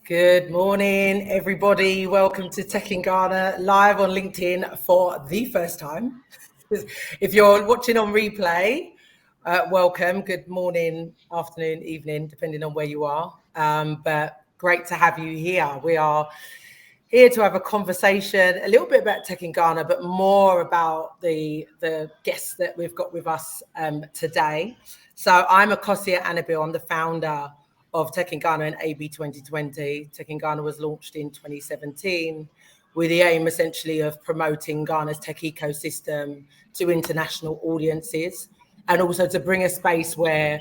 Good morning, everybody. Welcome to Tech in Ghana, live on LinkedIn for the first time. If you're watching on replay, welcome. Good morning, afternoon, evening, depending on where you are. But great to have you here. We are here to have a conversation, a little bit about Tech in Ghana, but more about the guests that we've got with us today. So I'm Akosia Annabelle. I'm the founder of Tech in Ghana and AB 2020. Tech in Ghana was launched in 2017 with the aim essentially of promoting Ghana's tech ecosystem to international audiences, and also to bring a space where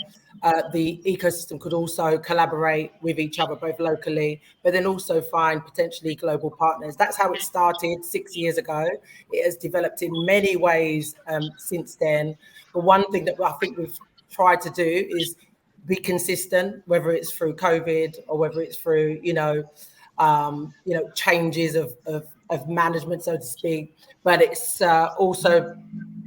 the ecosystem could also collaborate with each other, both locally, but then also find potentially global partners. That's how it started 6 years ago. It has developed in many ways since then. But one thing that I think we've tried to do is be consistent, whether it's through COVID or whether it's through, changes of management, so to speak. But it's also,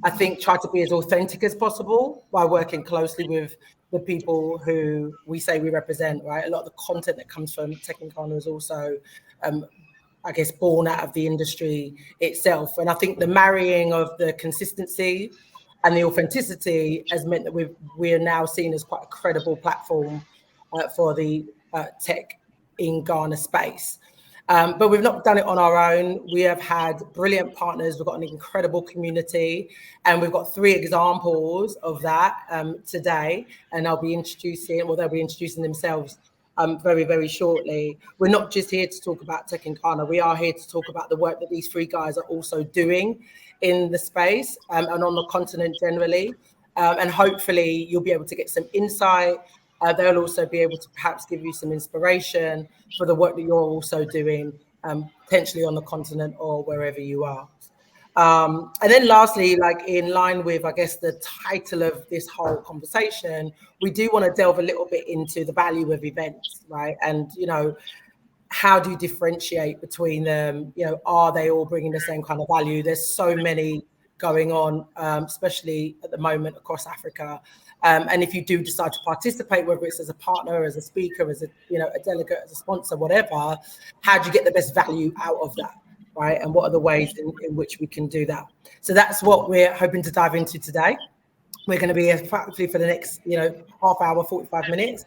I think, try to be as authentic as possible by working closely with the people who we say we represent, right? A lot of the content that comes from Tech in Ghana is also, I guess, born out of the industry itself. And I think the marrying of the consistency and the authenticity has meant that we are now seen as quite a credible platform for the tech in Ghana space. But we've not done it on our own. We have had brilliant partners. We've got an incredible community, and we've got 3 examples of that today. And they'll be introducing themselves very, very shortly. We're not just here to talk about Tech in Ghana. We are here to talk about the work that these 3 guys are also doing in the space and on the continent generally. And hopefully you'll be able to get some insight. They'll also be able to perhaps give you some inspiration for the work that you're also doing, potentially on the continent or wherever you are. And then lastly, like in line with, I guess, the title of this whole conversation, we do want to delve a little bit into the value of events, right? And, how do you differentiate between them? Are they all bringing the same kind of value? There's so many going on, especially at the moment across Africa. And if you do decide to participate, whether it's as a partner, as a speaker, as a delegate, as a sponsor, whatever, how do you get the best value out of that, right? And what are the ways in which we can do that? So that's what we're hoping to dive into today. We're going to be here practically for the next, half hour, 45 minutes.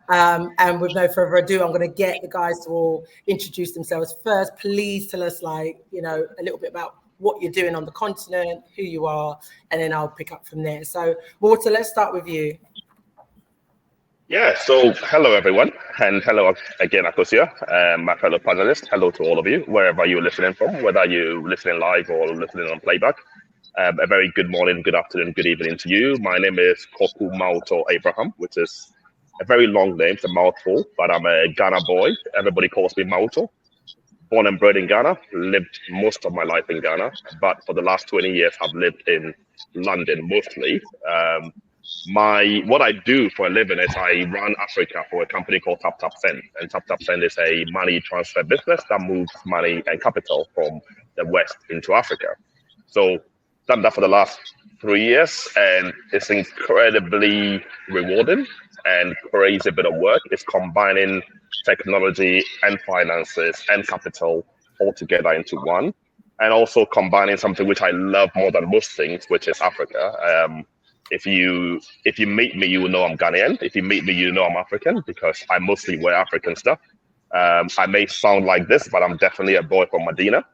And with no further ado, I'm going to get the guys to all introduce themselves. First, please tell us a little bit about what you're doing on the continent, who you are, and then I'll pick up from there. So, Walter, let's start with you. Yeah, so hello, everyone. And hello again, Akosia, my fellow panelists. Hello to all of you, wherever you're listening from, whether you're listening live or listening on playback. A very good morning, good afternoon, good evening to you. My name is Koku Mauto Abraham, which is a very long name. It's a mouthful, but I'm a Ghana boy. Everybody calls me Mauto. Born and bred in Ghana, lived most of my life in Ghana, but for the last 20 years, I've lived in London mostly. What I do for a living is I run Africa for a company called TapTapSend, and TapTapSend is a money transfer business that moves money and capital from the West into Africa. So done that for the last 3 years, and it's incredibly rewarding and crazy bit of work. It's combining technology and finances and capital all together into one, and also combining something which I love more than most things, which is Africa. If you meet me, you will know I'm Ghanaian. If you meet me, you know I'm African, because I mostly wear African stuff. I may sound like this, but I'm definitely a boy from Medina,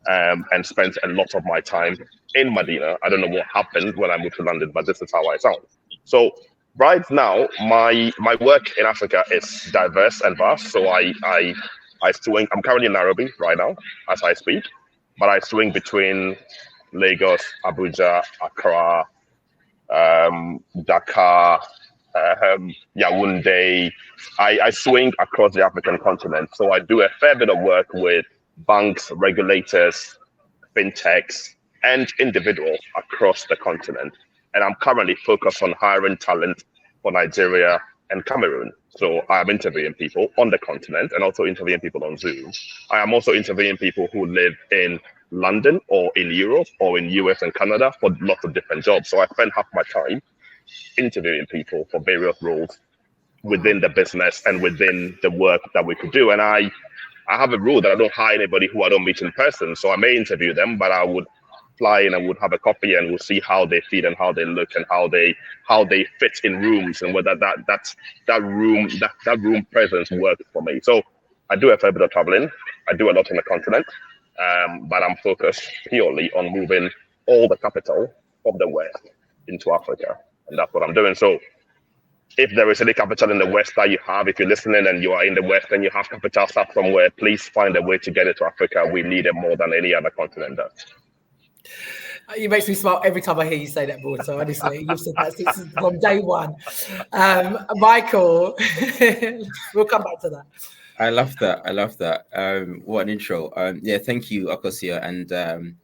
and spent a lot of my time in Medina. I don't know what happened when I moved to London, but this is how I sound. So right now, my work in Africa is diverse and vast. So I swing. I'm currently in Nairobi right now as I speak, but I swing between Lagos, Abuja, Accra, Dakar, Yaoundé. I swing across the African continent. So I do a fair bit of work with banks, regulators, fintechs, and individuals across the continent. And I'm currently focused on hiring talent for Nigeria and Cameroon. So I'm interviewing people on the continent and also interviewing people on Zoom. I am also interviewing people who live in London or in Europe or in US and Canada for lots of different jobs. So I spend half my time interviewing people for various roles within the business and within the work that we could do. And I have a rule that I don't hire anybody who I don't meet in person. So I may interview them, but I would fly in and would have a coffee and we'll see how they feel and how they look and how they fit in rooms and whether that room presence works for me. So I do a fair bit of traveling. I do a lot on the continent, but I'm focused purely on moving all the capital of the West into Africa, and that's what I'm doing. So if there is any capital in the West that you have, if you're listening and you are in the West and you have capital stuff somewhere, please find a way to get it to Africa. We need it more than any other continent does. You make me smile every time I hear you say that, Board. So honestly, you've said that since from day one. Michael, we'll come back to that. I love that. What an intro. Yeah, thank you, Akosia, and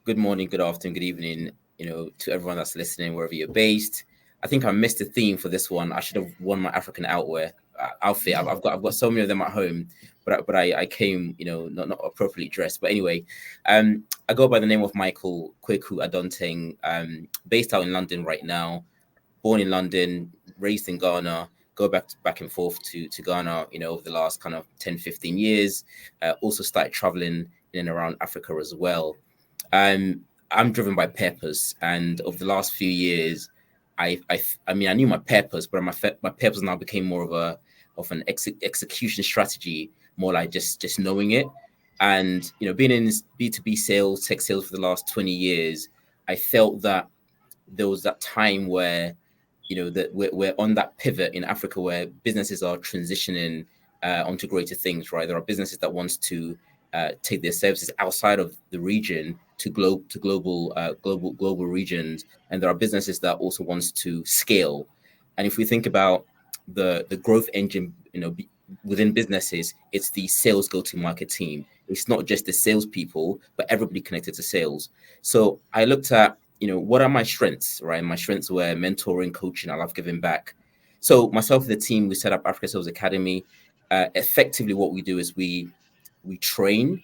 good morning, good afternoon, good evening, to everyone that's listening, wherever you're based. I think I missed the theme for this one. I should have worn my African outfit. I've got so many of them at home, but I came, not appropriately dressed. But anyway, I go by the name of Michael Kweku Adonteng, based out in London right now, born in London, raised in Ghana, go back and forth to Ghana, over the last kind of 10, 15 years. Also started traveling in and around Africa as well. I'm driven by purpose, and over the last few years, I knew my purpose, but my purpose now became more of an execution strategy, more like just knowing it. And being in B2B sales, tech sales for the last 20 years, I felt that there was that time where that we're on that pivot in Africa where businesses are transitioning onto greater things, right? There are businesses that wants to take their services outside of the region to global regions, and there are businesses that also wants to scale. And if we think about the growth engine, within businesses, it's the sales go-to-market team. It's not just the salespeople, but everybody connected to sales. So I looked at, what are my strengths, right? My strengths were mentoring, coaching. I love giving back. So myself and the team, we set up Africa Sales Academy. Effectively, what we do is we train,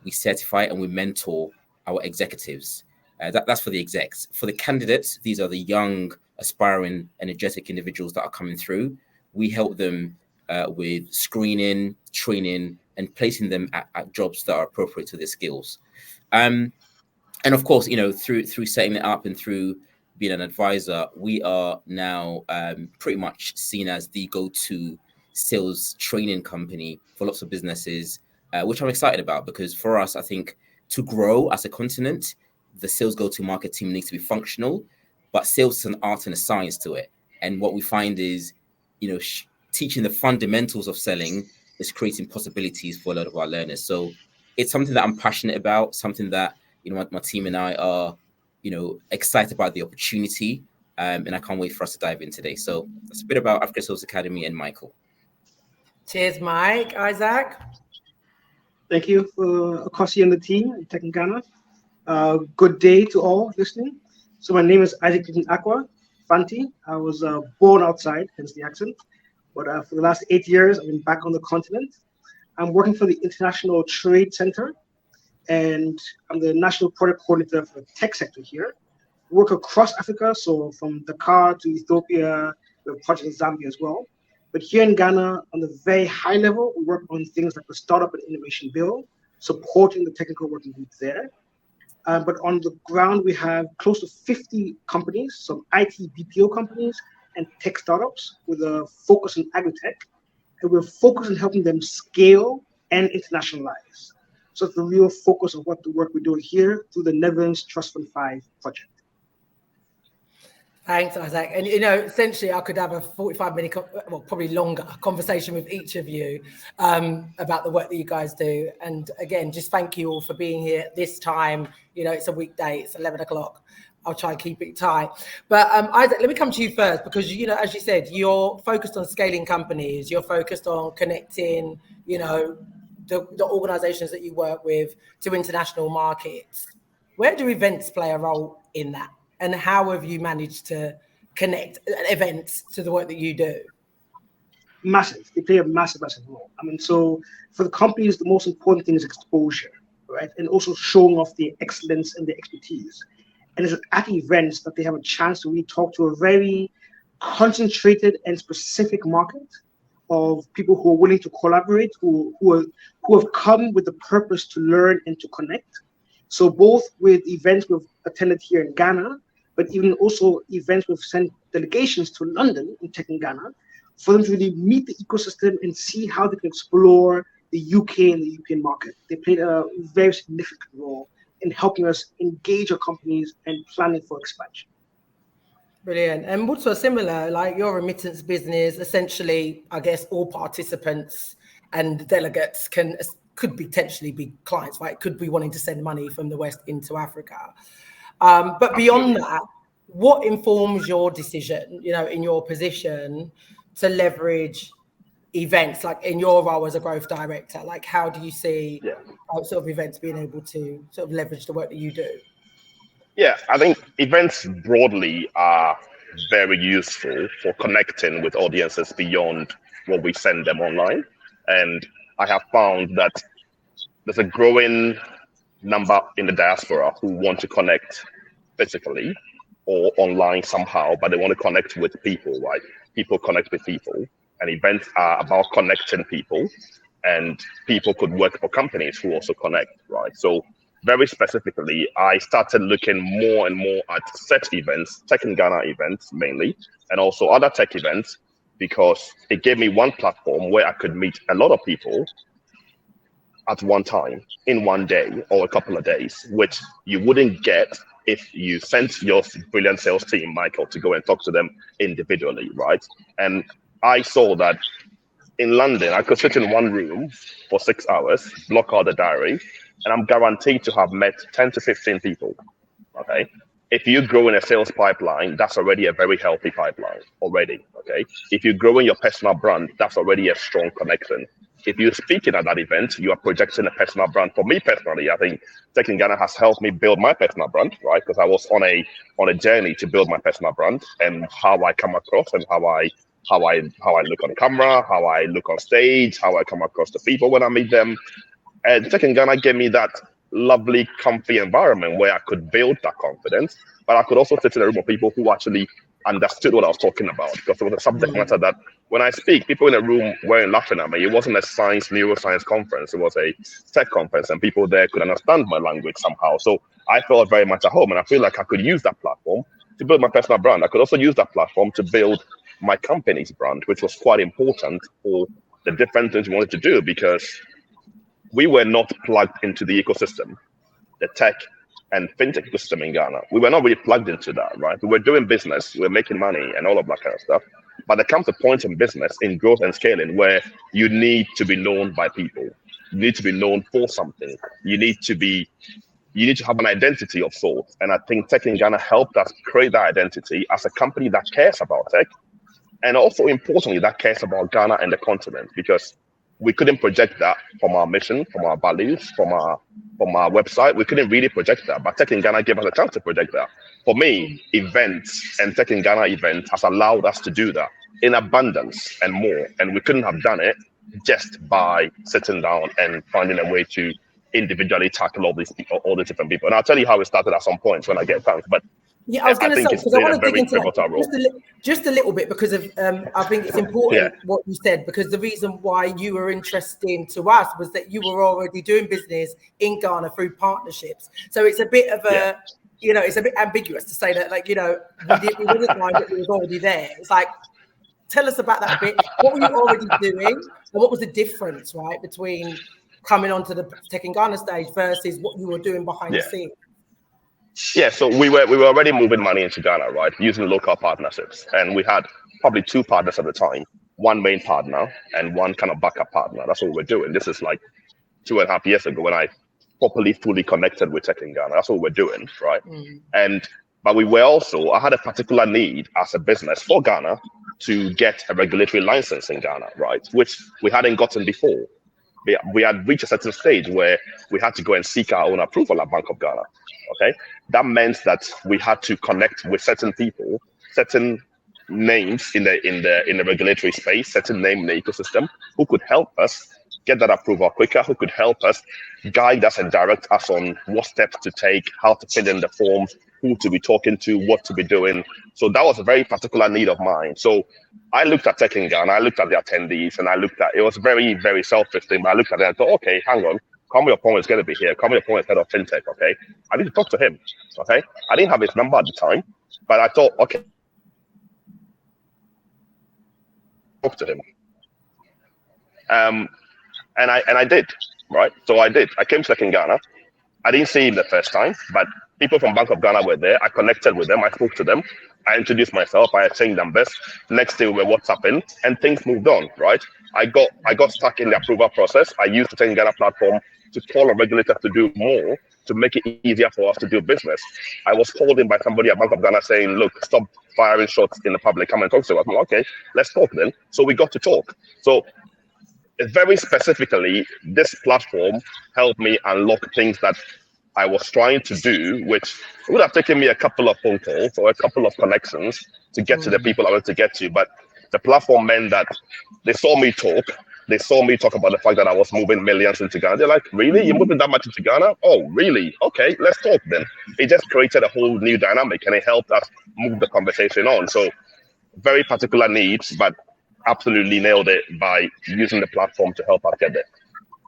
we certify, and we mentor our executives. That's for the execs. For the candidates, these are the young, aspiring, energetic individuals that are coming through. We help them with screening, training, and placing them at jobs that are appropriate to their skills. And of course, through setting it up and through being an advisor, we are now pretty much seen as the go-to sales training company for lots of businesses, which I'm excited about, because for us, I think to grow as a continent, the sales go-to-market team needs to be functional, but sales is an art and a science to it. And what we find is, teaching the fundamentals of selling is creating possibilities for a lot of our learners. So it's something that I'm passionate about, something that, my team and I are, excited about the opportunity. And I can't wait for us to dive in today. So that's a bit about Africa Sales Academy and Michael. Cheers, Mike. Isaac? Thank you for Akosi and the team in Tech in Ghana. Good day to all listening. So my name is Isaac Aqua Fanti. I was born outside, hence the accent. But for the last 8 years, I've been back on the continent. I'm working for the International Trade Center, and I'm the National Product Coordinator for the tech sector here. We work across Africa, so from Dakar to Ethiopia, we have projects in Zambia as well. But here in Ghana, on the very high level, we work on things like the Startup and Innovation Bill, supporting the technical working group there. But on the ground, we have close to 50 companies, some IT BPO companies and tech startups with a focus on agri-tech. And we're focused on helping them scale and internationalize. So it's the real focus of what the work we're doing here through the Netherlands Trust Fund 5 project. Thanks, Isaac. And, essentially I could have a 45-minute, probably longer conversation with each of you about the work that you guys do. And again, just thank you all for being here at this time. It's a weekday, it's 11 o'clock. I'll try and keep it tight. But Isaac, let me come to you first, because, as you said, you're focused on scaling companies. You're focused on connecting, the organizations that you work with to international markets. Where do events play a role in that? And how have you managed to connect events to the work that you do? Massive. They play a massive role. So for the companies, the most important thing is exposure, right? And also showing off the excellence and the expertise. And it's at events that they have a chance to really talk to a very concentrated and specific market of people who are willing to collaborate, who have come with the purpose to learn and to connect. So both with events we've attended here in Ghana, but even also events we've sent delegations to London in Tech in Ghana, for them to really meet the ecosystem and see how they can explore the UK and the European market. They played a very significant role in helping us engage our companies and planning for expansion. Brilliant. And also similar, like your remittance business, essentially, I guess all participants and delegates could potentially be clients, right? Could be wanting to send money from the West into Africa. But beyond that, what informs your decision, in your position to leverage events, like in your role as a growth director? Like, how do you see sort of events being able to sort of leverage the work that you do? Yeah, I think events broadly are very useful for connecting with audiences beyond what we send them online. And I have found that there's a growing number in the diaspora who want to connect physically or online somehow, but they want to connect with people, right? People connect with people, and events are about connecting people, and people could work for companies who also connect, right? So very specifically, I started looking more and more at tech events, Tech in Ghana events mainly, and also other tech events, because it gave me one platform where I could meet a lot of people at one time, in one day or a couple of days, which you wouldn't get if you sent your brilliant sales team, Michael, to go and talk to them individually, right? And I saw that in London, I could sit in one room for 6 hours, block out the diary, and I'm guaranteed to have met 10 to 15 people, okay? If you grow in a sales pipeline, that's already a very healthy pipeline already, okay? If you grow in your personal brand, that's already a strong connection. If you're speaking at that event, you are projecting a personal brand. For me personally, I think Tech in Ghana has helped me build my personal brand, right? Because I was on a journey to build my personal brand and how I come across and how I look on camera, how I look on stage, how I come across to people when I meet them. And Tech in Ghana gave me that lovely, comfy environment where I could build that confidence, but I could also sit in a room of people who actually understood what I was talking about, because it was a subject matter that when I speak, people in a room weren't laughing at me. It wasn't a neuroscience conference. It was a tech conference, and people there could understand my language somehow. So I felt very much at home, and I feel like I could use that platform to build my personal brand. I could also use that platform to build my company's brand, which was quite important for the different things we wanted to do, because we were not plugged into the ecosystem, the tech and fintech ecosystem in Ghana. We were not really plugged into that, right? We were doing business, we were making money and all of that kind of stuff. But there comes a point in business, in growth and scaling, where you need to be known by people. You need to be known for something. You need to have an identity of sorts. And I think Tech in Ghana helped us create that identity as a company that cares about tech. And also importantly, that cares about Ghana and the continent, because we couldn't project that from our mission, from our values, from our website. We couldn't really project that, but Tech in Ghana gave us a chance to project that. For me, events and Tech in Ghana event has allowed us to do that in abundance and more. And we couldn't have done it just by sitting down and finding a way to individually tackle all these people, all the different people. And I'll tell you how it started at some point when I get chance. But yeah, I was going to say, because I want to dig into that just a little bit, because of I think it's important what you said, because the reason why you were interesting to us was that you were already doing business in Ghana through partnerships. So it's a bit of a, it's a bit ambiguous to say that, like, we didn't mind that it was already there. It's like, tell us about that bit. What were you already doing, and what was the difference, right, between coming onto the Tech in Ghana stage versus what you were doing behind the scenes? Yeah, so we were already moving money into Ghana, right, using local partnerships. And we had probably two partners at the time, one main partner and one kind of backup partner. That's what we were doing. This is like 2.5 years ago when I properly, fully connected with Tech in Ghana. That's what we're doing, right? But we were also, I had a particular need as a business for Ghana to get a regulatory license in Ghana, right, which we hadn't gotten before. We had reached a certain stage where we had to go and seek our own approval at Bank of Ghana. Okay, that meant that we had to connect with certain people, certain names in the regulatory space, certain name in the ecosystem who could help us get that approval quicker, who could help us, guide us and direct us on what steps to take, how to fill in the forms, who to be talking to, what to be doing. So that was a very particular need of mine. So I looked at Tech in Ghana, I looked at the attendees, and I looked at, it was very, very selfish thing, but I looked at it and thought, okay, hang on, Kwame Opon is going to be here. Kwame Opon is head of fintech, okay? I need to talk to him, okay? I didn't have his number at the time, but I thought, okay, talk to him. And I did, right? So I did. I came to Tech in Ghana. I didn't see him the first time, but people from Bank of Ghana were there. I connected with them. I spoke to them. I introduced myself. I exchanged numbers. Next day we were WhatsApping, and things moved on, right? I got stuck in the approval process. I used the Tech in Ghana platform to call on regulators to do more, to make it easier for us to do business. I was called in by somebody at Bank of Ghana saying, look, stop firing shots in the public. Come and talk to us. I'm like, okay, let's talk then. So we got to talk. So very specifically, this platform helped me unlock things that I was trying to do, which would have taken me a couple of phone calls or a couple of connections to get to the people I wanted to get to. But the platform meant that they saw me talk. They saw me talk about the fact that I was moving millions into Ghana. They're like, really? You're moving that much into Ghana? Oh, really? Okay, let's talk then. It just created a whole new dynamic, and it helped us move the conversation on. So very particular needs, but absolutely nailed it by using the platform to help us get there.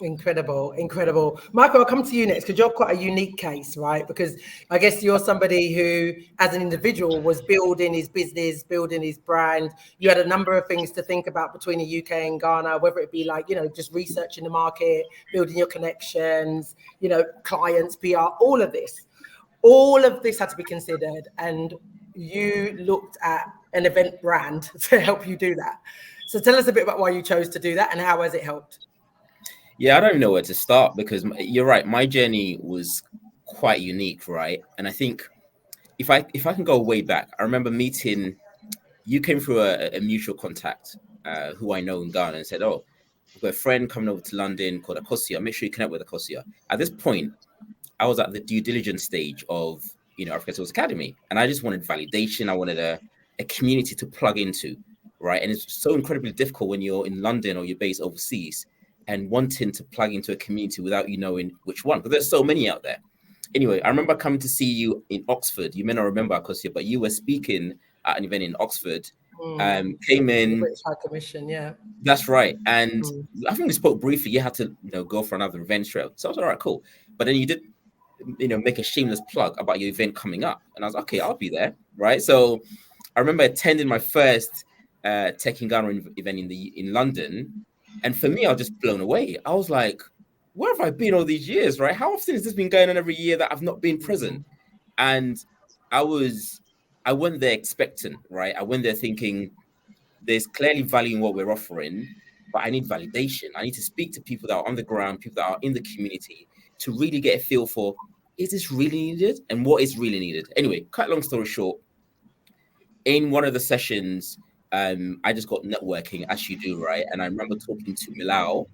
Incredible, incredible. Michael, I'll come to you next because you're quite a unique case, right? Because I guess you're somebody who, as an individual, was building his business, building his brand. You had a number of things to think about between the UK and Ghana, whether it be like, just researching the market, building your connections, clients, PR, all of this. All of this had to be considered, and you looked at an event brand to help you do that. So tell us a bit about why you chose to do that and how has it helped? Yeah, I don't even know where to start because you're right. My journey was quite unique, right? And I think if I can go way back, I remember meeting you. Came through a mutual contact who I know in Ghana and said, "Oh, I've got a friend coming over to London called Akosia. Make sure you connect with Akosia." At this point, I was at the due diligence stage of Africa Tools Academy, and I just wanted validation. I wanted a community to plug into, right? And it's so incredibly difficult when you're in London or you're based overseas and wanting to plug into a community without you knowing which one, because there's so many out there. Anyway, I remember coming to see you in Oxford. You may not remember, Akosia, but you were speaking at an event in Oxford. Came in. British High Commission, yeah. That's right. And I think we spoke briefly. You had to go for another event trail. So I was all right, cool. But then you did make a shameless plug about your event coming up. And I was okay, I'll be there, right? So I remember attending my first Tech in Ghana event in London. And for me, I was just blown away. I was like, where have I been all these years, right? How often has this been going on every year that I've not been present? And I went there expectant, right? I went there thinking there's clearly value in what we're offering, but I need validation. I need to speak to people that are on the ground, people that are in the community to really get a feel for, is this really needed? And what is really needed? Anyway, cut long story short, in one of the sessions, I just got networking as you do, right? And I remember talking to Milao,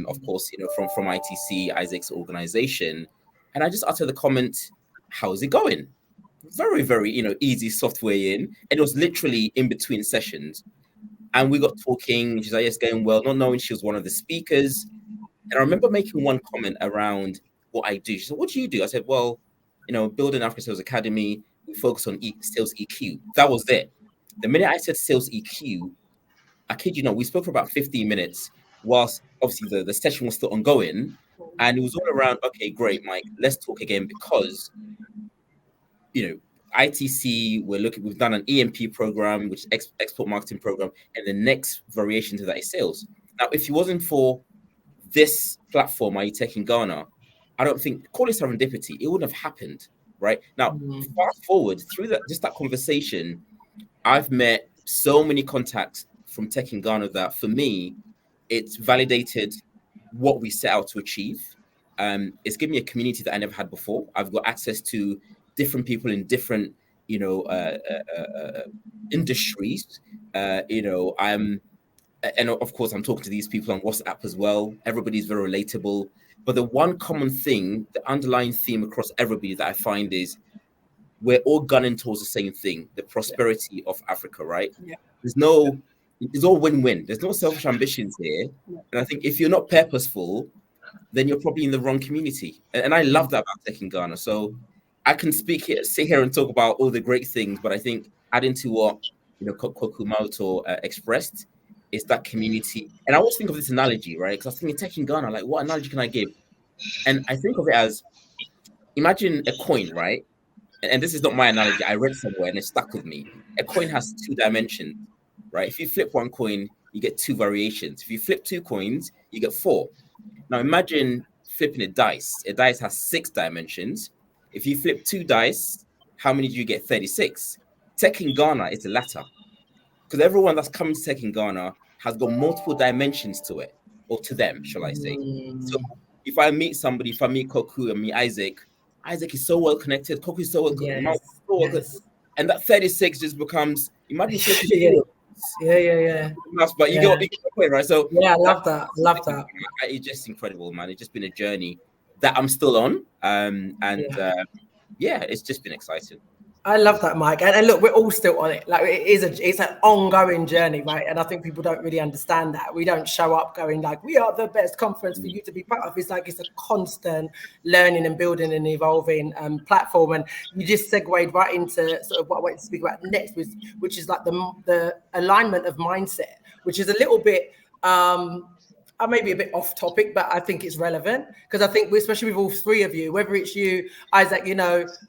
of course, from ITC, Isaac's organization. And I just uttered the comment, how's it going? Very, very, easy software in. And it was literally in between sessions. And we got talking. She's like, yes, going well, not knowing she was one of the speakers. And I remember making one comment around what I do. She said, what do you do? I said, well, building Africa Sales Academy, we focus on sales EQ. That was it. The minute I said sales EQ, I kid you not, we spoke for about 15 minutes whilst obviously the session was still ongoing. And it was all around, okay, great, Mike, let's talk again because, ITC, we've done an EMP program, which is export marketing program. And the next variation to that is sales. Now, if it wasn't for this platform, Tech in Ghana, I don't think, call it serendipity, it wouldn't have happened, right? Now, fast forward through that conversation, I've met so many contacts from Tech in Ghana that for me, it's validated what we set out to achieve. It's given me a community that I never had before. I've got access to different people in different, industries. And of course, I'm talking to these people on WhatsApp as well. Everybody's very relatable. But the one common thing, the underlying theme across everybody that I find is we're all gunning towards the same thing, the prosperity of Africa, right? Yeah. There's no it's all win-win. There's no selfish ambitions here. And I think if you're not purposeful, then you're probably in the wrong community. And I love that about tech in Ghana. So I can sit here and talk about all the great things, but I think adding to what Kokumoto expressed is that community. And I always think of this analogy, right? Because I was thinking tech in Ghana, like what analogy can I give? And I think of it as, imagine a coin, right? And this is not my analogy. I read somewhere and it stuck with me. A coin has 2 dimensions, right? If you flip one coin, you get 2 variations. If you flip 2 coins, you get 4. Now imagine flipping a dice. A dice has 6 dimensions. If you flip 2 dice, how many do you get? 36. Tech in Ghana is the latter. Because everyone that's coming to tech in Ghana has got multiple dimensions to it, or to them, shall I say. So if I meet somebody, if I meet Koku and meet Isaac is so well connected. Koku is so well connected. And that 36 just becomes, imagine flipping Yeah. But you get the point, right? So yeah, I love that. It's just incredible, man. It's just been a journey that I'm still on. It's just been exciting. I love that, Mike. And look, we're all still on it. Like it's an ongoing journey, right? And I think people don't really understand that. We don't show up going like, we are the best conference for you to be part of. It's like it's a constant learning and building and evolving platform. And you just segued right into sort of what I want to speak about next, which is like the alignment of mindset, which is a little bit I may be a bit off topic, but I think it's relevant because I think, especially with all 3 of you, whether it's you, Isaac,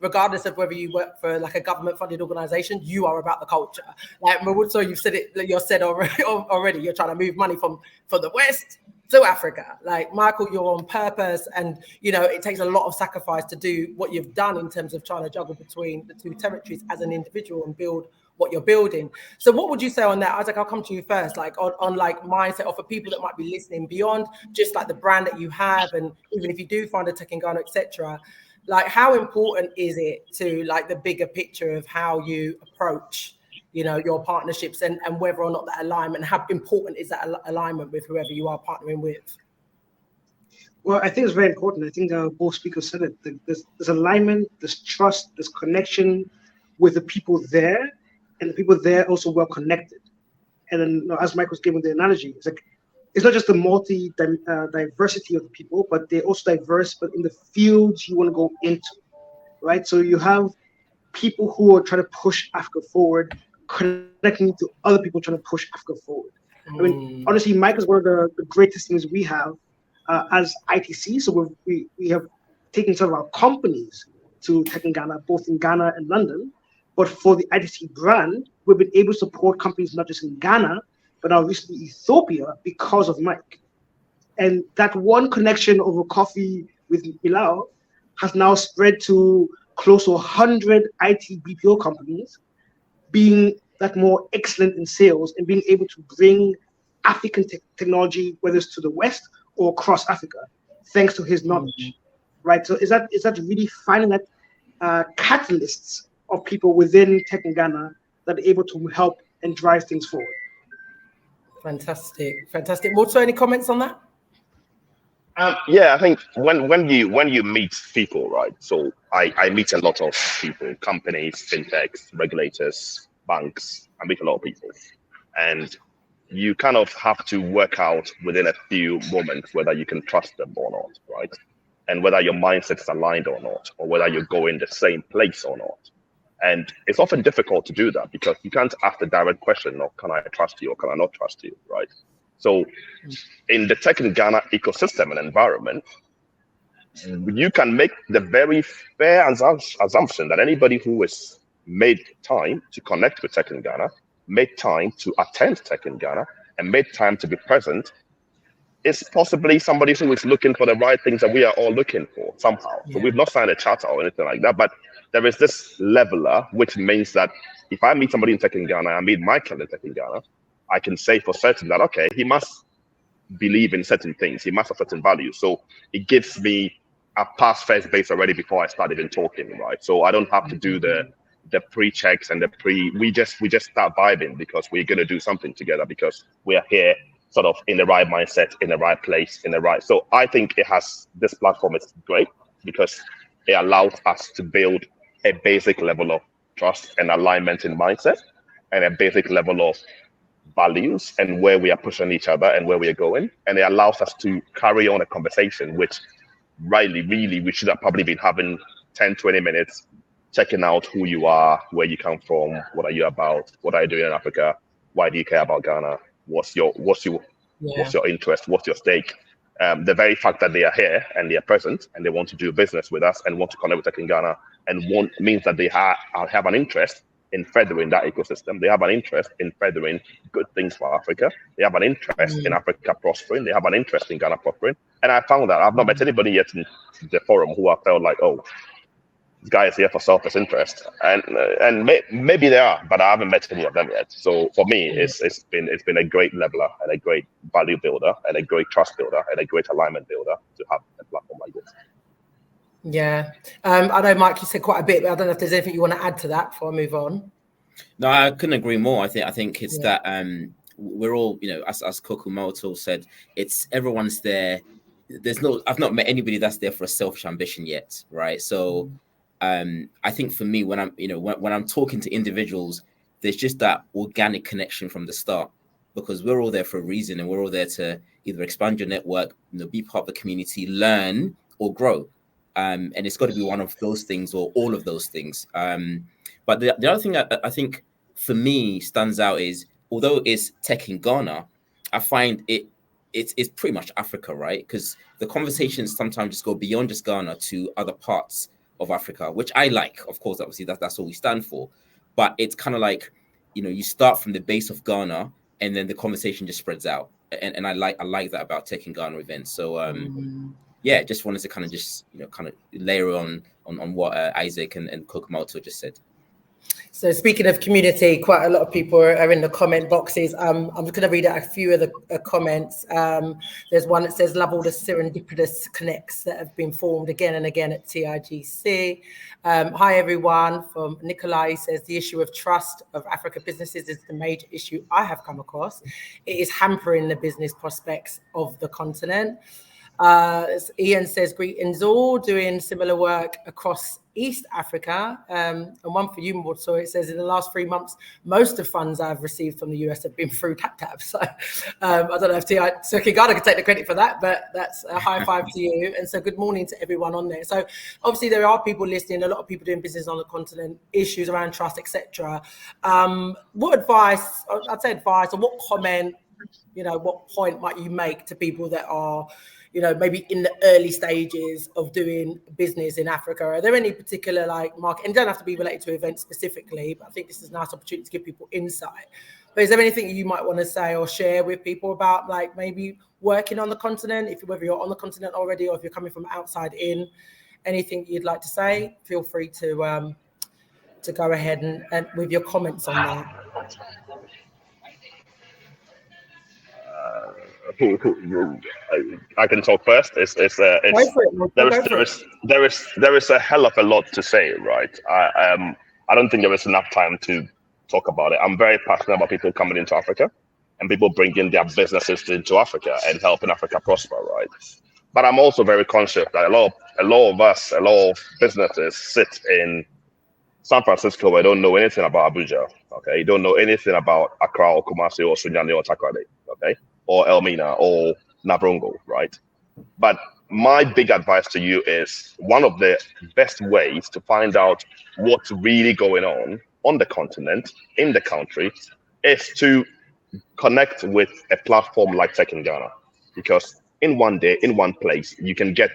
regardless of whether you work for like a government-funded organization, you are about the culture. Like Mawuto, you've said it. You're said already. You're trying to move money from the West to Africa. Like Michael, you're on purpose, and it takes a lot of sacrifice to do what you've done in terms of trying to juggle between the 2 territories as an individual and build what you're building. So what would you say on that? Isaac, I'll come to you first, like on like mindset, or for people that might be listening beyond just like the brand that you have, and even if you do find a tech in Ghana, etc., like how important is it to like the bigger picture of how you approach your partnerships and whether or not that alignment, how important is that alignment with whoever you are partnering with? Well, I think it's very important. I think both speakers said it. There's alignment, there's trust, there's connection with the people there, and the people there also well connected. And then, as Mike was giving the analogy, it's like it's not just the diversity of the people, but they're also diverse, but in the fields you want to go into, right? So you have people who are trying to push Africa forward, connecting to other people trying to push Africa forward. I mean, honestly, Mike is one of the greatest things we have as ITC. So we have taken some of our companies to Tech in Ghana, both in Ghana and London. But for the ITC brand, we've been able to support companies not just in Ghana, but now recently Ethiopia because of Mike. And that one connection over coffee with Bilal has now spread to close to 100 IT BPO companies being that more excellent in sales and being able to bring African technology, whether it's to the West or across Africa, thanks to his knowledge, right? So is that really finding that catalysts of people within Tech in Ghana that are able to help and drive things forward? Fantastic. Morto, any comments on that? I think when you meet people, right? So I meet a lot of people, companies, fintechs, regulators, banks. I meet a lot of people, and you kind of have to work out within a few moments whether you can trust them or not, right? And whether your mindset is aligned or not, or whether you're going the same place or not. And it's often difficult to do that because you can't ask the direct question of can I trust you or can I not trust you, right? So in the Tech in Ghana ecosystem and environment, you can make the very fair assumption that anybody who has made time to connect with Tech in Ghana, made time to attend Tech in Ghana, and made time to be present is possibly somebody who is looking for the right things that we are all looking for somehow. Yeah. So we've not signed a charter or anything like that, but there is this leveler, which means that if I meet somebody in Tech in Ghana, I meet Michael in Tech in Ghana, I can say for certain that, okay, he must believe in certain things. He must have certain values. So it gives me a pass first base already before I start even talking, right? So I don't have to do the pre-checks and we just start vibing because we're going to do something together because we are here sort of in the right mindset, in the right place, So I think this platform is great because it allows us to build a basic level of trust and alignment in mindset and a basic level of values and where we are pushing each other and where we are going. And it allows us to carry on a conversation, which rightly, really, we should have probably been having 10, 20 minutes, checking out who you are, where you come from, what are you about, what are you doing in Africa, why do you care about Ghana, what's your interest, what's your stake. The very fact that they are here and they are present and they want to do business with us and want to connect with Tech in Ghana and means that they have an interest in furthering that ecosystem. They have an interest in furthering good things for Africa. They have an interest in Africa prospering. They have an interest in Ghana prospering. And I found that I've not met anybody yet in the forum who I felt like, oh, this guy is here for selfish interest, and maybe they are, but I haven't met any of them yet. So for me, it's been a great leveler and a great value builder and a great trust builder and a great alignment builder to have a platform like this. Yeah, I know, Mike, you said quite a bit, but I don't know if there's anything you want to add to that before I move on. No, I couldn't agree more. I think it's that we're all, as Kokumoto said, it's everyone's there. I've not met anybody that's there for a selfish ambition yet, right? So I think for me, when I'm talking to individuals, there's just that organic connection from the start, because we're all there for a reason, and we're all there to either expand your network, be part of the community, learn or grow. And it's got to be one of those things or all of those things. But the other thing I think for me stands out is, although it's tech in Ghana, I find it's pretty much Africa, right? Because the conversations sometimes just go beyond just Ghana to other parts of Africa, which I like. Of course, obviously that's what we stand for. But it's kind of like, you start from the base of Ghana and then the conversation just spreads out. And I like that about tech in Ghana events. So yeah, just wanted to kind of just layer on what Isaac and Kokumoto just said. So speaking of community, quite a lot of people are in the comment boxes. I'm just going to read out a few of the comments. There's one that says, love all the serendipitous connects that have been formed again and again at TIGC. Hi, everyone. From Nikolai says, the issue of trust of Africa businesses is the major issue I have come across. It is hampering the business prospects of the continent. Ian says, greetings all, doing similar work across East Africa. And one for you, so it says, in the last 3 months, most of funds I've received from the US have been through TapTap. So I don't know if Ghana can take the credit for that, but that's a high five to you. And so good morning to everyone on there. So obviously there are people listening, a lot of people doing business on the continent, issues around trust, etc. What advice, or what comment, what point might you make to people that are maybe in the early stages of doing business in Africa? Are there any particular market, and it don't have to be related to events specifically, but I think this is a nice opportunity to give people insight. But is there anything you might want to say or share with people about maybe working on the continent, whether you're on the continent already or if you're coming from outside in? Anything you'd like to say, feel free to go ahead and with your comments on that. I can talk first. There is a hell of a lot to say, right? I don't think there is enough time to talk about it. I'm very passionate about people coming into Africa and people bringing their businesses into Africa and helping Africa prosper, right? But I'm also very conscious that a lot of businesses sit in San Francisco where don't know anything about Abuja, okay? You don't know anything about Accra or Kumasi or Sunyani or Takoradi, okay? Or Elmina or Nabrongo, right? But my big advice to you is one of the best ways to find out what's really going on the continent, in the country, is to connect with a platform like Tech in Ghana. Because in one day, in one place, you can get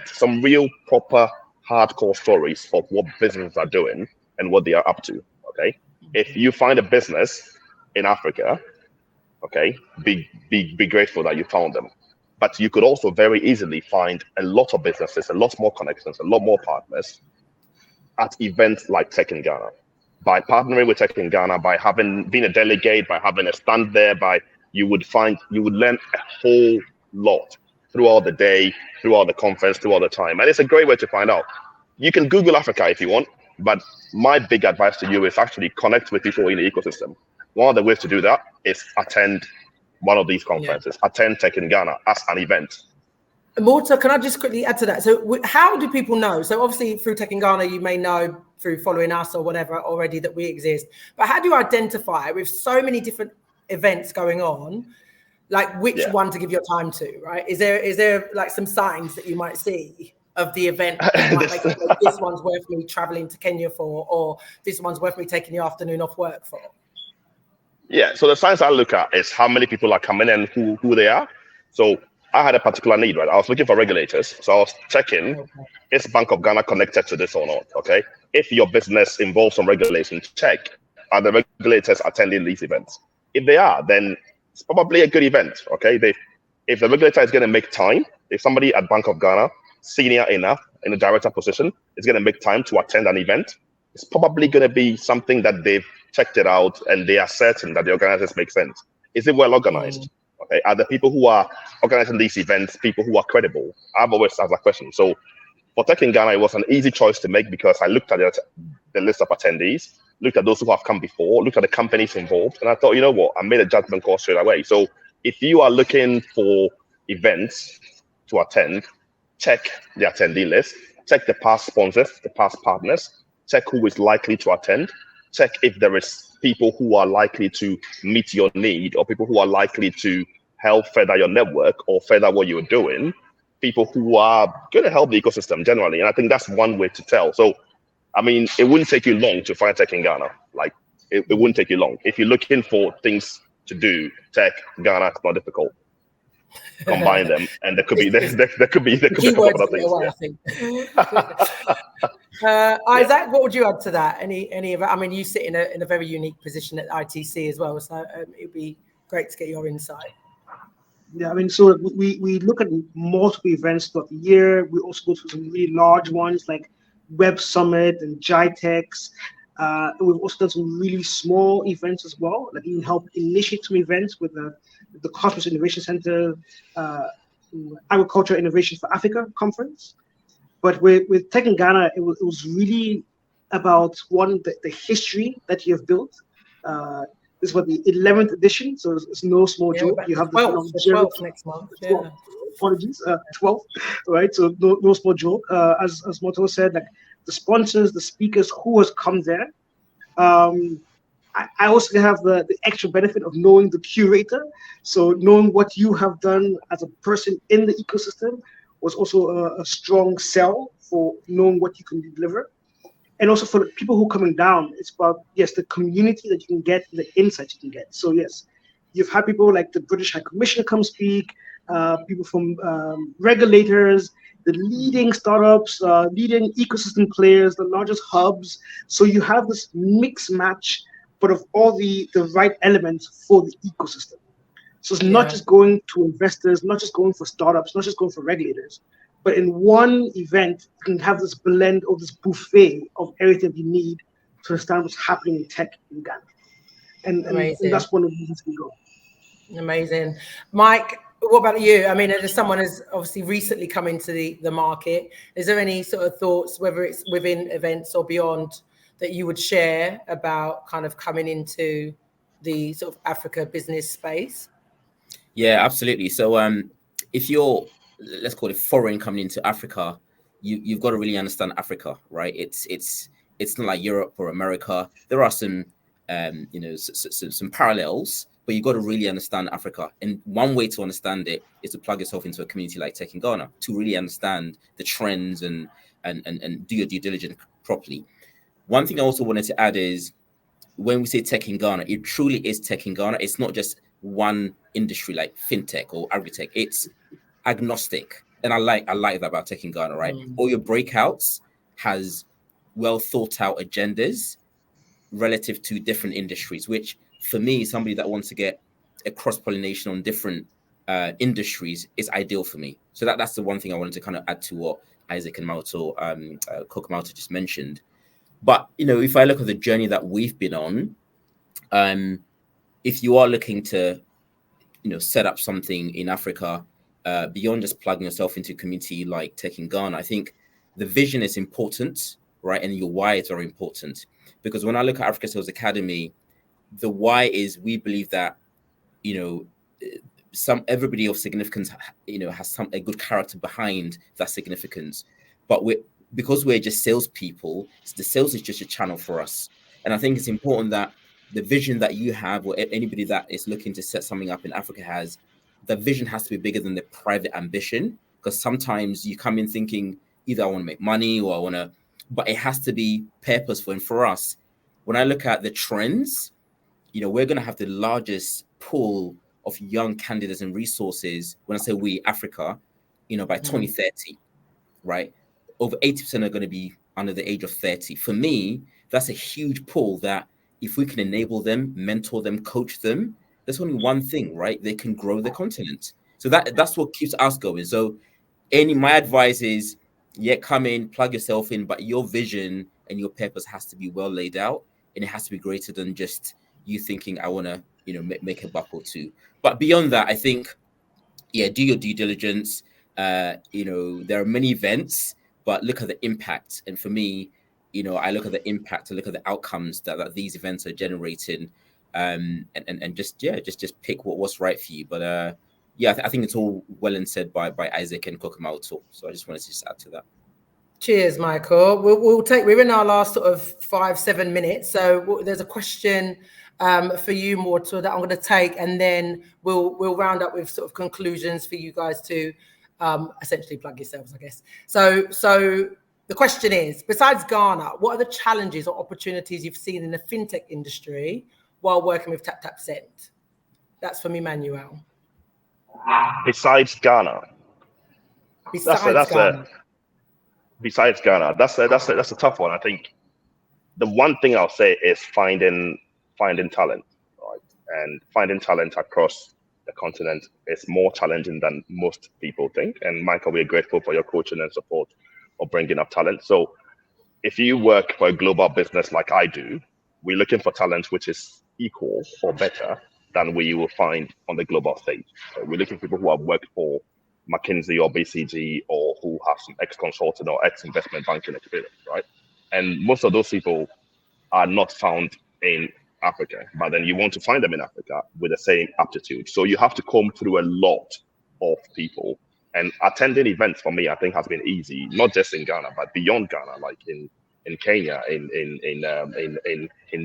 some real proper hardcore stories of what businesses are doing and what they are up to, okay? If you find a business in Africa, okay, be grateful that you found them. But you could also very easily find a lot of businesses, a lot more connections, a lot more partners at events like Tech in Ghana. By partnering with Tech in Ghana, by being a delegate, by having a stand there, you would learn a whole lot throughout the day, throughout the conference, throughout the time. And it's a great way to find out. You can Google Africa if you want, but my big advice to you is actually connect with people in the ecosystem. One of the ways to do that is attend one of these conferences, attend Tech in Ghana as an event. Morta, can I just quickly add to that? So how do people know? So obviously through Tech in Ghana, you may know through following us or whatever already that we exist. But how do you identify with so many different events going on, like which one to give your time to, right? Is there like some signs that you might see of the event that might make you go, this one's worth me traveling to Kenya for, or this one's worth me taking the afternoon off work for? Yeah, so the signs I look at is how many people are coming in, who they are. So I had a particular need, right? I was looking for regulators. So I was checking, is Bank of Ghana connected to this or not, okay? If your business involves some regulation, check, are the regulators attending these events? If they are, then it's probably a good event, okay? If the regulator is going to make time, if somebody at Bank of Ghana, senior enough in a director position, is going to make time to attend an event, it's probably going to be something that they've checked it out and they are certain that the organizers make sense. Is it well organized? Okay, are the people who are organizing these events people who are credible? I've always asked that question. So for Tech in Ghana, it was an easy choice to make because I looked at the list of attendees, looked at those who have come before, looked at the companies involved, and I thought, you know what, I made a judgment call straight away. So if you are looking for events to attend, check the attendee list, check the past sponsors, the past partners, check who is likely to attend, check if there is people who are likely to meet your need or people who are likely to help further your network or further what you're doing, people who are going to help the ecosystem generally. And I think that's one way to tell. So, I mean, it wouldn't take you long to find tech in Ghana. Like, it wouldn't take you long. If you're looking for things to do, tech, Ghana, it's not difficult. Combine them, and there could be a couple of things. I think. Isaac, what would you add to that? Any of it? I mean, you sit in a very unique position at ITC as well, so it'd be great to get your insight. Yeah, I mean, so we look at multiple events throughout the year. We also go to some really large ones like Web Summit and GITEX. We've also done some really small events as well, like even help initiate some events with the Cosmos Innovation Center, Agriculture Innovation for Africa conference. But with Tech in Ghana, it was really about the history that you have built. This is what the 11th edition, so it's no small joke. You have the 12th next month. Yeah. Apologies, 12th, right? So no small joke. As Moto said, like the sponsors, the speakers, who has come there. I also have the extra benefit of knowing the curator. So knowing what you have done as a person in the ecosystem was also a strong sell for knowing what you can deliver. And also for the people who are coming down, it's about, yes, the community that you can get, the insights you can get. So yes, you've had people like the British High Commissioner come speak, people from regulators, the leading startups, leading ecosystem players, the largest hubs. So you have this mix match, but of all the right elements for the ecosystem. So it's not just going to investors, not just going for startups, not just going for regulators, but in one event, you can have this blend or this buffet of everything you need to understand what's happening in tech in Ghana. And that's one of the reasons we go. Amazing. Mike, what about you? I mean, as someone has obviously recently come into the market, is there any sort of thoughts, whether it's within events or beyond, that you would share about kind of coming into the sort of Africa business space? Yeah, absolutely. So if you're, let's call it foreign, coming into Africa, you've got to really understand Africa, right? It's not like Europe or America. There are some some parallels, but you've got to really understand Africa. And one way to understand it is to plug yourself into a community like Tech in Ghana to really understand the trends and do your due diligence properly. One thing I also wanted to add is when we say Tech in Ghana, it truly is Tech in Ghana. It's not just one industry like fintech or agritech. It's agnostic. And I like that about Tech in Ghana, right? All your breakouts has well thought out agendas relative to different industries, which for me, somebody that wants to get a cross-pollination on different industries is ideal for me. So that's the one thing I wanted to kind of add to what Isaac and Kokomalto just mentioned. But, if I look at the journey that we've been on, if you are looking to, set up something in Africa, beyond just plugging yourself into a community like Tech in Ghana, I think the vision is important, right? And your why is very important. Because when I look at Africa Sales Academy, the why is we believe that, everybody of significance, has a good character behind that significance. But because we're just salespeople, the sales is just a channel for us. And I think it's important that the vision that you have, or anybody that is looking to set something up in Africa has, the vision has to be bigger than the private ambition. Because sometimes you come in thinking either I want to make money or I want to, but it has to be purposeful. And for us, when I look at the trends, we're going to have the largest pool of young candidates and resources. When I say we, Africa, by 2030, right? Over 80% are going to be under the age of 30. For me, that's a huge pool that if we can enable them, mentor them, coach them, there's only one thing, right? They can grow the continent. So that's what keeps us going. So my advice is, come in, plug yourself in, but your vision and your purpose has to be well laid out, and it has to be greater than just you thinking, I want to, make a buck or two. But beyond that, I think, do your due diligence. There are many events, but look at the impact. And for me, I look at the impact, I look at the outcomes that these events are generating, and just pick what's right for you. But I think it's all well and said by Isaac and Kokomato. So I just wanted to just add to that. Cheers, Michael. We're in our last sort of 5-7 minutes. So there's a question for you, Mortal, that I'm going to take, and then we'll round up with sort of conclusions for you guys to essentially plug yourselves, I guess. So the question is, besides Ghana, what are the challenges or opportunities you've seen in the fintech industry while working with TapTapSend? That's from Emmanuel. Besides Ghana. Besides Ghana, that's a tough one. I think the one thing I'll say is finding talent, right? And finding talent across the continent is more challenging than most people think. And Michael, we're grateful for your coaching and support of bringing up talent. So if you work for a global business like I do, we're looking for talent which is equal or better than we will find on the global stage. So we're looking for people who have worked for McKinsey or BCG, or who have some ex-consulting or ex-investment banking experience, right? And most of those people are not found in Africa, but then you want to find them in Africa with the same aptitude. So you have to comb through a lot of people. And attending events for me, I think, has been easy, not just in Ghana, but beyond Ghana, like in Kenya, in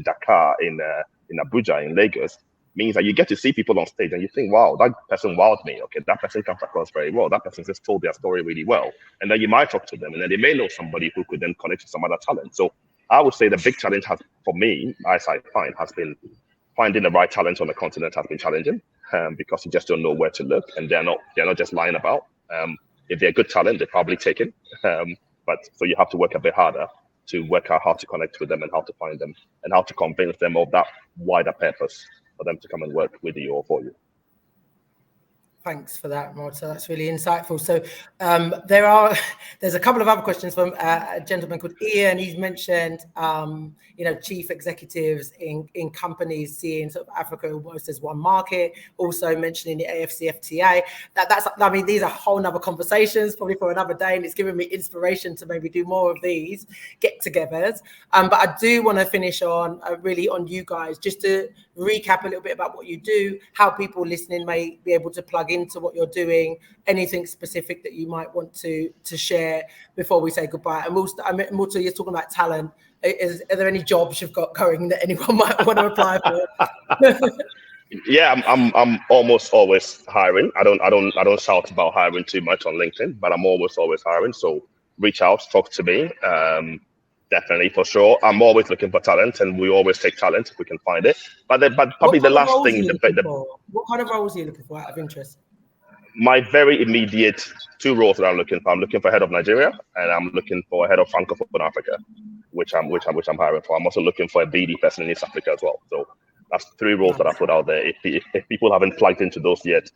Dakar, in Abuja, in Lagos, means that you get to see people on stage and you think, wow, that person wowed me. Okay, that person comes across very well. That person just told their story really well. And then you might talk to them, and then they may know somebody who could then connect to some other talent. So I would say the big challenge for me, as I find, has been finding the right talent on the continent has been challenging, because you just don't know where to look, and they're not just lying about. If they're good talent, they're probably taken. But so you have to work a bit harder to work out how to connect with them and how to find them and how to convince them of that wider purpose for them to come and work with you or for you. Thanks for that, Marta. That's really insightful. So there's a couple of other questions from a gentleman called Ian. He's mentioned, chief executives in companies seeing sort of Africa almost as one market. Also mentioning the AFCFTA. These are whole nother conversations, probably for another day, and it's given me inspiration to maybe do more of these get-togethers. But I do want to finish on really on you guys, just to recap a little bit about what you do, how people listening may be able to plug into what you're doing, anything specific that you might want to share before we say goodbye. And Muta, you're talking about talent. Are there any jobs you've got going that anyone might want to apply for? Yeah, I'm almost always hiring. I don't shout about hiring too much on LinkedIn, but I'm always hiring. So reach out, talk to me. Definitely, for sure. I'm always looking for talent, and we always take talent if we can find it. But probably the last thing, what kind of roles are you looking for out of interest? My very immediate 2 roles that I'm looking for. I'm looking for head of Nigeria, and I'm looking for head of Francophone Africa, which I'm hiring for. I'm also looking for a BD person in East Africa as well. So that's 3 roles that I put out there. If people haven't plugged into those yet,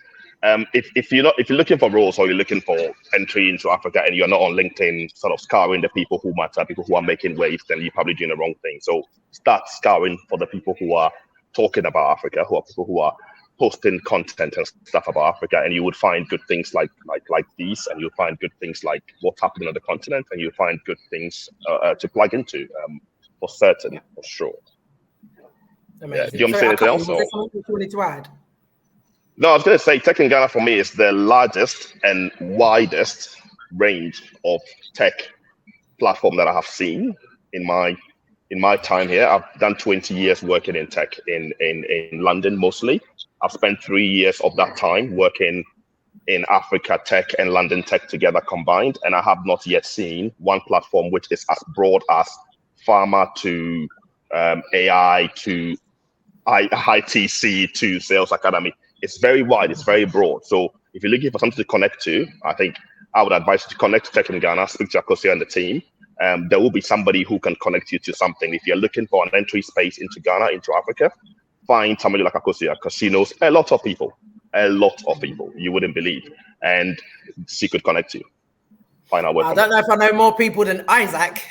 if you're looking for roles, or you're looking for entry into Africa and you're not on LinkedIn sort of scouring the people who matter, people who are making waves, then you're probably doing the wrong thing. So start scouring for the people who are talking about Africa, who are people who are posting content and stuff about Africa, and you would find good things like these, and you'll find good things like what's happening on the continent, and you'll find good things to plug into, for certain, for sure. Amazing. Yeah. Do you want to say anything else? Is there something you wanted to add? No, I was going to say Tech in Ghana for me is the largest and widest range of tech platform that I have seen in my in my time here, I've done 20 years working in tech in London mostly. I've spent 3 years of that time working in Africa tech and London tech together combined, and I have not yet seen one platform which is as broad as pharma to AI to ITC to Sales Academy. It's very wide, it's very broad. So if you're looking for something to connect to, I think I would advise you to connect to Tech in Ghana, speak to Akosia and the team. There will be somebody who can connect you to something. If you're looking for an entry space into Ghana, into Africa, find somebody like Akosia, because she knows a lot of people you wouldn't believe, and she could connect you. Find out. I don't know if I know more people than Isaac.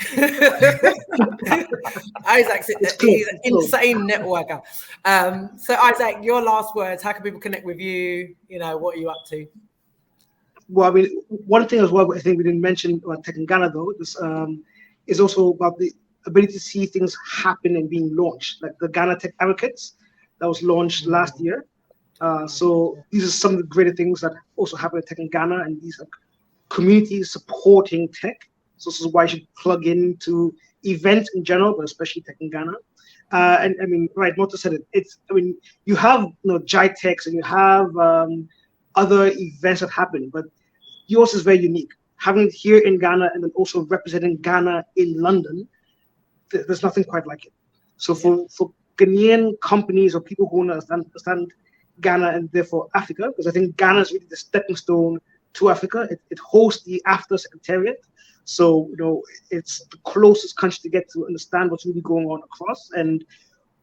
Isaac's he's an insane networker. So Isaac, your last words. How can people connect with you? You know, what are you up to? Well, I mean, one thing as well, I think we didn't mention about Tech in Ghana though, this is also about the ability to see things happen and being launched, like the Ghana Tech Advocates that was launched last year. So these are some of the greater things that also happen at Tech in Ghana, and these are communities supporting tech. So this is why you should plug into events in general, but especially Tech in Ghana. And I mean, right, Moto said it. It's, I mean, you have GITEX and you have other events that happen, but yours is very unique. Having it here in Ghana and then also representing Ghana in London, there's nothing quite like it. So for Ghanaian companies or people who understand Ghana and therefore Africa, because I think Ghana is really the stepping stone to Africa. It hosts the AFTA Secretariat. So, it's the closest country to get to understand what's really going on across. And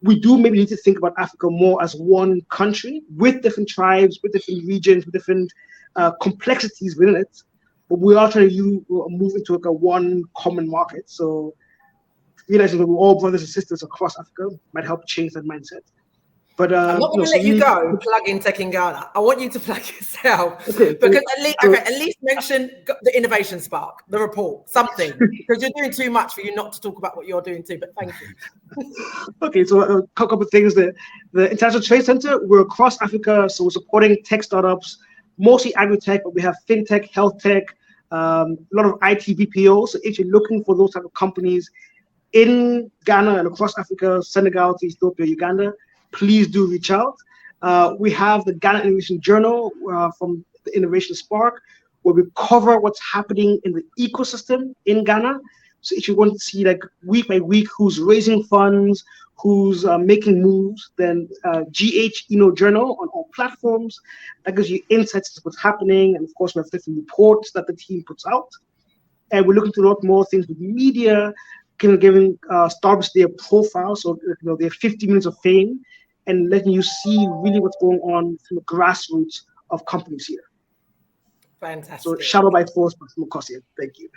we do maybe need to think about Africa more as one country with different tribes, with different regions, with different complexities within it. But we are trying to move into like a one common market. So realizing that we're all brothers and sisters across Africa might help change that mindset. But I'm not going to let you go. Plug in Tech in Ghana. I want you to plug yourself, because at least mention the Innovation Spark, the report, something, because you're doing too much for you not to talk about what you're doing too. But thank you. Okay, so a couple of things. The International Trade Center, we're across Africa, so we're supporting tech startups, mostly agri-tech, but we have fintech, health tech, a lot of IT BPO. So if you're looking for those type of companies in Ghana and across Africa, Senegal to Ethiopia, Uganda, please do reach out. We have the Ghana Innovation Journal from the Innovation Spark, where we cover what's happening in the ecosystem in Ghana. So if you want to see like week by week who's raising funds, who's making moves, then GH Journal on all platforms. That gives you insights into what's happening. And of course, we have different reports that the team puts out. And we're looking to a lot more things with media, giving startups their profile. So they have 50 minutes of fame, and letting you see really what's going on from the grassroots of companies here. Fantastic. So shadow by force, but from Akosia. Thank you.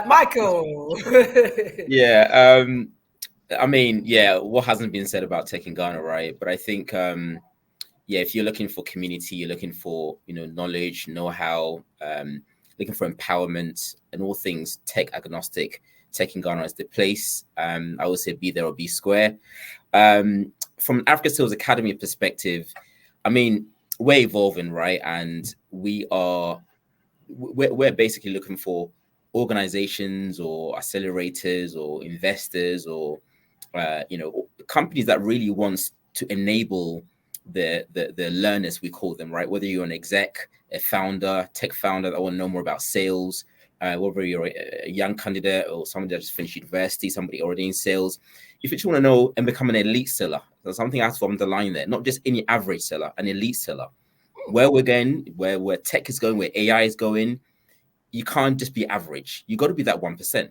Michael. Yeah. I mean, what hasn't been said about Tech in Ghana, right? But I think, if you're looking for community, you're looking for, knowledge, know-how, looking for empowerment and all things tech agnostic, Tech in Ghana is the place. I would say be there or be square. From an Africa Sales Academy perspective, I mean, we're evolving, right? And we're basically looking for organizations or accelerators or investors or companies that really wants to enable the learners, we call them, right? Whether you're an exec, a founder, tech founder that want to know more about sales, whether you're a young candidate or somebody that just finished university, somebody already in sales. If you just want to know and become an elite seller, there's something I have to underline there, not just any average seller, an elite seller. Where we're going, where tech is going, where AI is going, you can't just be average. You got to be that 1%.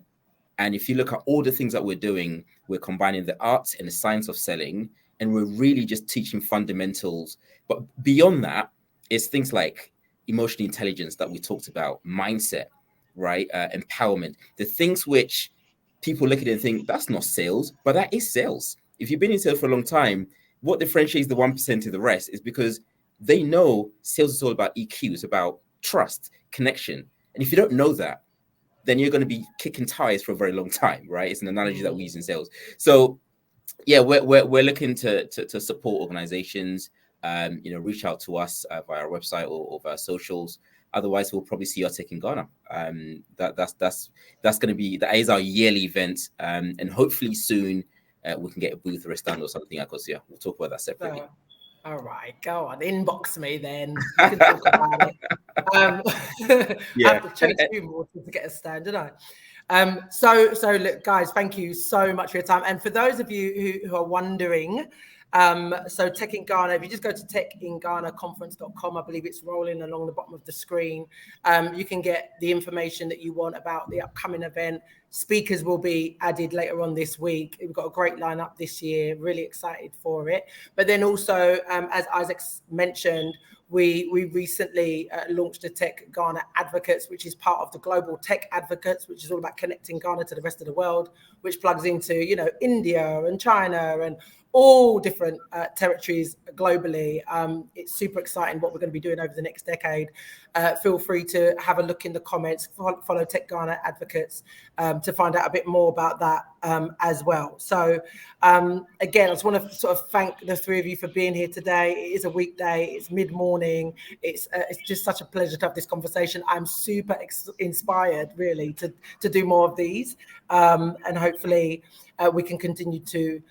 And if you look at all the things that we're doing, we're combining the art and the science of selling, and we're really just teaching fundamentals. But beyond that, it's things like emotional intelligence that we talked about, mindset, right? Empowerment, the things which people look at it and think that's not sales, but that is sales. If you've been in sales for a long time, what differentiates the 1% to the rest is because they know sales is all about EQ. It's about trust, connection. And if you don't know that, then you're going to be kicking tires for a very long time, right? It's an analogy that we use in sales. So, yeah, we're looking to support organizations. reach out to us via our website or via socials. Otherwise, we'll probably see you at Tech in Ghana. That is our yearly event, and hopefully soon we can get a booth or a stand or something. Yeah, we'll talk about that separately. All right, go on, inbox me then. We can talk about it. I have to chase you more to get a stand, don't I? So look, guys, thank you so much for your time. And for those of you who are wondering, so Tech in Ghana, if you just go to techinghanaconference.com, I believe it's rolling along the bottom of the screen. You can get the information that you want about the upcoming event. Speakers will be added later on this week. We've got a great lineup this year, really excited for it. But then also, as Isaac mentioned, we recently launched the Tech Ghana Advocates, which is part of the Global Tech Advocates, which is all about connecting Ghana to the rest of the world, which plugs into, India and China and all different territories globally. It's super exciting what we're going to be doing over the next decade. Feel free to have a look in the comments, follow Tech Ghana Advocates to find out a bit more about that as well. So again, I just want to sort of thank the three of you for being here today. It is a weekday, it's mid-morning. It's just such a pleasure to have this conversation. I'm super inspired really to do more of these, and hopefully we can continue to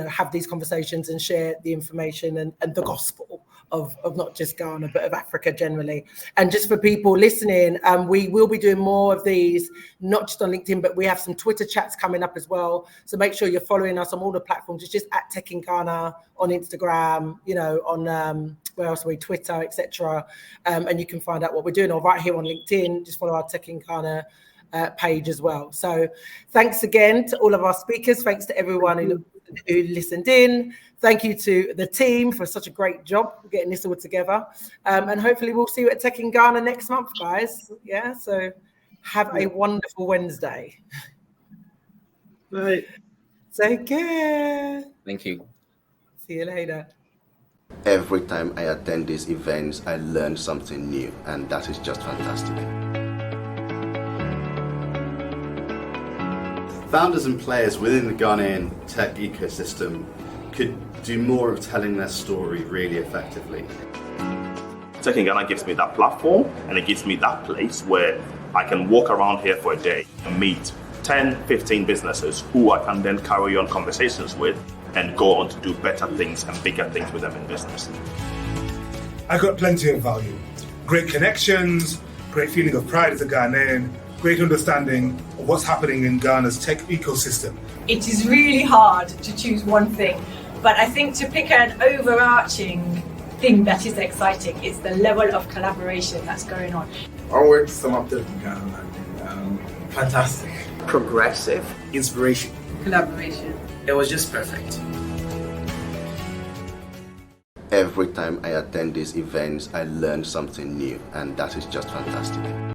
have these conversations and share the information and the gospel of not just Ghana, but of Africa generally. And just for people listening, we will be doing more of these, not just on LinkedIn, but we have some Twitter chats coming up as well. So make sure you're following us on all the platforms. It's just at Tech in Ghana on Instagram, on where else are we, Twitter, etc. And you can find out what we're doing, or right here on LinkedIn, just follow our Tech in Ghana page as well. So thanks again to all of our speakers. Thanks to everyone who listened in. Thank you to the team for such a great job getting this all together. And hopefully we'll see you at Tech in Ghana next month, guys. Yeah, so have a wonderful Wednesday. Bye. Take care. Thank you. See you later. Every time I attend these events, I learn something new, and that is just fantastic. Founders and players within the Ghanaian tech ecosystem could do more of telling their story really effectively. Tech in Ghana gives me that platform, and it gives me that place where I can walk around here for a day and meet 10, 15 businesses who I can then carry on conversations with and go on to do better things and bigger things with them in business. I got plenty of value. Great connections, great feeling of pride as a Ghanaian, great understanding of what's happening in Ghana's tech ecosystem. It is really hard to choose one thing, but I think to pick an overarching thing that is exciting, it's the level of collaboration that's going on. Our work sum up the Ghana, fantastic. Progressive. Inspiration. Collaboration. It was just perfect. Every time I attend these events, I learn something new, and that is just fantastic.